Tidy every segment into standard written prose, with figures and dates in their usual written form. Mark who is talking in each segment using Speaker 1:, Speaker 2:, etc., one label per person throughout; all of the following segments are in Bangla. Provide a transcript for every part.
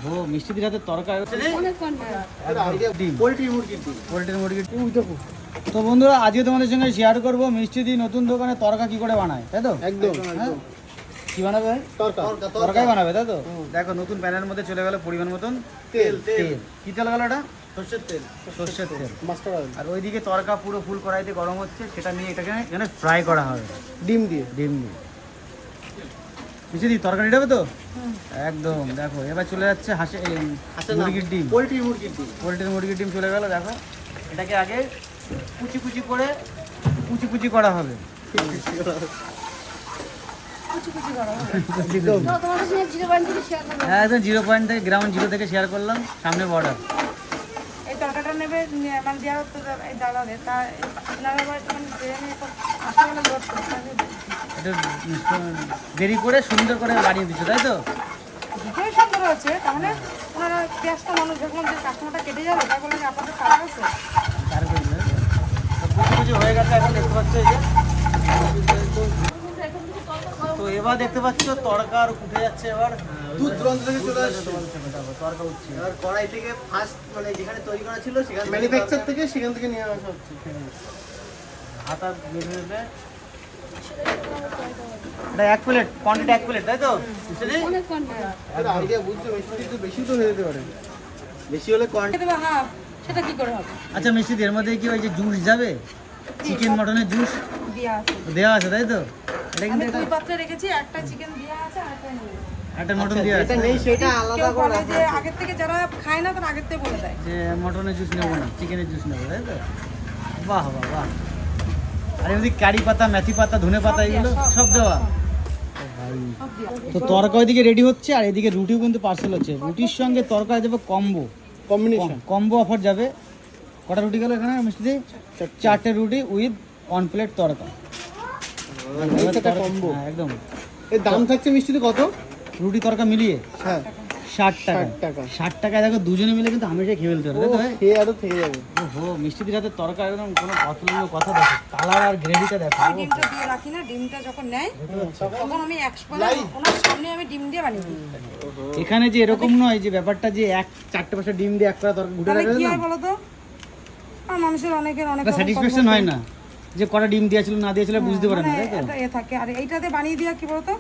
Speaker 1: ওহো, মিষ্টি দিয়ে হাতে তরকারি
Speaker 2: পোল্ট্রি মুরগির ডিম।
Speaker 1: পোল্ট্রির মুরগির ডিম দেখো। তো বন্ধুরা, আজকে তোমাদের সঙ্গে শেয়ার করব মিষ্টি দিয়ে নতুন দোকানে তরকা কি করে বানায়, তাই তো?
Speaker 2: একদম
Speaker 1: হ্যাঁ? কি বানাবে ভাই? তরকাই বানাবে, তাই তো? দেখো, নতুন প্যানের মধ্যে চলে গেল পরিমাণ মতন
Speaker 2: তেল।
Speaker 1: কি তেল গেল এটা?
Speaker 2: সরষের তেল।
Speaker 1: সর্ষের তেল।
Speaker 2: Master oil.
Speaker 1: আর ওইদিকে তরকা পুরো ফুল কড়াইতে গরম হচ্ছে, সেটা নিয়ে এটাকে এখানে ফ্রাই করা হবে
Speaker 2: ডিম দিয়ে।
Speaker 1: মিষ্টি দিয়ে তরকারি হবে তো একদম। দেখো, এবার চলে যাচ্ছে মুরগির ডিম।
Speaker 2: পোল্ট্রি মুরগির ডিম।
Speaker 1: পোল্ট্রির মুরগির ডিম চলে গেল। দেখো, এটাকে আগে কুচি কুচি করা হবে। হ্যাঁ, একদম 0 থেকে গ্রাউন্ড জিরো থেকে শেয়ার করলাম, সামনে বর্ডার।
Speaker 3: এই তরকাটা নেবে মানে দেওয়া হতো এই দাদাদের তা
Speaker 1: এটা দেরি করে সুন্দর করে বানিয়ে দিচ্ছ, তাই তো?
Speaker 3: দুটোই সুন্দর আছে। তাহলে ওনারা পেঁয়াজটা মানুষ যখন যে কাস্টমারটা কেটে যাবে তা বলে যে আপনাদের কাজ আছে
Speaker 1: তার করে কুচি হয়ে গেছে। এখন দেখতে পাচ্ছ এই যে, তো এবার দেখতে পাচ্ছ তরকার উঠে যাচ্ছে। এবার
Speaker 2: দুধ দূরান্ত থেকে চলে আসছে।
Speaker 1: তরকা উঠছে।
Speaker 2: এবার কড়াই থেকে ফার্স্ট মানে যেখানে তৈরি করা ছিল সেখানে ম্যানুফ্যাকচার থেকে সেখান থেকে নিয়ে আসা হচ্ছে।
Speaker 1: হাতা বের হয়ে এটা 1 প্লেট, কোয়ান্টিটি 1 প্লেট, তাই তো?
Speaker 2: এটা আইডিয়া বুঝতে মিষ্টি একটু বেশি তো হয়ে যেতে পারে। বেশি হলে কোয়ান্টিটি
Speaker 3: দেবে। হ্যাঁ, সেটা কি করে হবে?
Speaker 1: আচ্ছা মিষ্টি, এর মধ্যে কি ওই যে জুস যাবে, চিকেন মটনের জুস
Speaker 3: দেওয়া আছে।
Speaker 1: দেওয়া আছে, তাই তো? এটা
Speaker 3: আমি
Speaker 1: কিন্তু
Speaker 3: 2 পাত্রে রেখেছি, একটা চিকেন দেওয়া আছে আর একটা নেই।
Speaker 1: একটা মটন দেওয়া আছে।
Speaker 2: এটা নেই সেটা আলাদা
Speaker 3: কেউ
Speaker 2: করে
Speaker 3: বলে
Speaker 2: রাখা
Speaker 3: যে
Speaker 2: আছে।
Speaker 3: আগের থেকে যারা খায় না তারা আগের থেকে বলে দেয়
Speaker 1: যে মটনের জুস নেবো না, চিকেনের জুস নেবো, তাই তো? বাহ বাহ বাহ। আর এমনি কারি পাতা, মেথি পাতা, ধনে পাতা, এগুলো সব দেওয়া।
Speaker 3: সব দেওয়া।
Speaker 1: তো তরকা ওইদিকে রেডি হচ্ছে, আর এদিকে রুটিও কিন্তু পার্সেল হচ্ছে। রুটির সঙ্গে তরকা যাবে
Speaker 2: কম্বিনেশন।
Speaker 1: কম্বো অফার যাবে। কটা রুটি গেল এখানে মিষ্টি? 4টে রুটি উইথ 1 প্লেট তরকা।
Speaker 2: এইটা কম্বো।
Speaker 1: হ্যাঁ, একদম।
Speaker 2: এর দাম থাকছে মিষ্টিতে কত?
Speaker 1: রুটি তরকা মিলিয়ে
Speaker 2: হ্যাঁ
Speaker 1: 60 টাকা।
Speaker 2: 60 টাকা।
Speaker 1: 60 টাকায় দেখো, দুজনে মিলে কিন্তু হামেশা খেয়ে ফেলতে পারবে, তাই তো ভাই?
Speaker 2: খেয়ে আরো থেকে যাবে।
Speaker 1: ওহো, মিষ্টি দিয়ে হাতে তরকা একদম কোনো কথা দেখো, কালার আর গ্রেভিটা দেখো।
Speaker 3: আমি ডিমটা দিয়ে রাখি না, ডিমটা যখন নেয় তখন আমি ওনার সামনে আমি ডিম দিয়ে বানিয়ে দিই।
Speaker 1: এখানে যে এরকম নয় যে ব্যাপারটা যে 4-5টা ডিম দিয়ে একটা তরকা ঘুরে
Speaker 3: তাহলে
Speaker 1: রাখবে
Speaker 3: কি
Speaker 1: না,
Speaker 3: হয় বলো তো? আর মানুষের অনেকের অনেক রকম
Speaker 1: স্যাটিসফ্যাকশন হয় না যে কটা ডিম দিয়েছিল না দিয়েছিল বুঝতে পারে না,
Speaker 3: মানে
Speaker 1: তাই তো?
Speaker 3: এটা থাকে। আর এইটাতে বানিয়ে দেওয়া কি বলতো,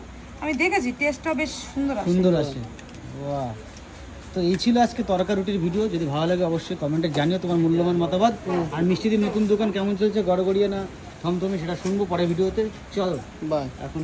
Speaker 3: আমি দেখেছি টেস্টটা বেশ সুন্দর আসে।
Speaker 1: সুন্দর আসে। বাহ। তো এই ছিল আজকে তরকা রুটির ভিডিও। যদি ভালো লাগে অবশ্যই কমেন্টে জানিও তোমার মূল্যবান মতামত। আর মিষ্টিদের নতুন দোকান কেমন চলছে, গড়গড়িয়ে না থমথমে, সেটা শুনবো পরের ভিডিওতে। চলো
Speaker 2: বাই।
Speaker 1: এখন